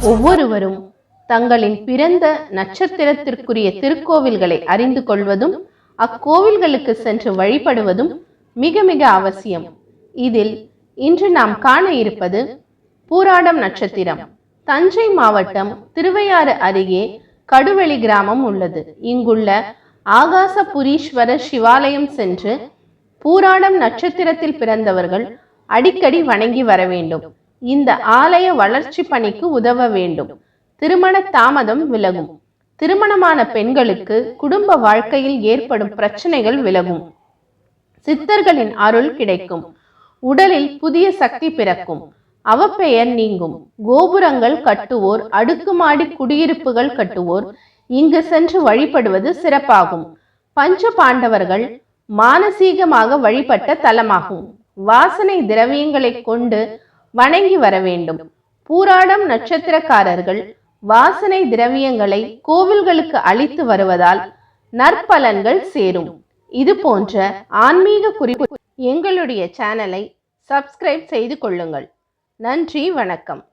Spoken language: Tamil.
ஒவ்வொருவரும் தங்களின் பிறந்த நட்சத்திரத்திற்குரிய திருக்கோவில்களை அறிந்து கொள்வதும் அக்கோவில்களுக்கு சென்று வழிபடுவதும் மிக மிக அவசியம். இதில் இன்று நாம் காண இருப்பது பூராடம் நட்சத்திரம். தஞ்சை மாவட்டம் திருவையாறு அருகே கடுவெளி கிராமம் உள்ளது. இங்குள்ள ஆகாசபுரீஸ்வரர் சிவாலயம் சென்று பூராடம் நட்சத்திரத்தில் பிறந்தவர்கள் அடிக்கடி வணங்கி வர வேண்டும். இந்த ஆலய வளர்ச்சி பணிக்கு உதவ வேண்டும். திருமண தாமதம் விலகும். திருமணமான பெண்களுக்கு குடும்ப வாழ்க்கையில் ஏற்படும் பிரச்சனைகள் விலகும். சித்தர்களின் அருள் கிடைக்கும். உடலில் புதிய சக்தி பிறக்கும். அவப்பெயர் நீங்கும். கோபுரங்கள் கட்டுவோர், அடுக்குமாடி குடியிருப்புகள் கட்டுவோர் இங்கு சென்று வழிபடுவது சிறப்பாகும். பஞ்ச பாண்டவர்கள் மானசீகமாக வழிபட்ட தலமாகும். வாசனை திரவியங்களை கொண்டு வணங்கி வர வேண்டும். பூராடம் நட்சத்திரக்காரர்கள் வாசனை திரவியங்களை கோவில்களுக்கு அளித்து வருவதால் நற்பலன்கள் சேரும். இது போன்ற ஆன்மீக குறிப்பு எங்களுடைய சேனலை சப்ஸ்கிரைப் செய்து கொள்ளுங்கள். நன்றி, வணக்கம்.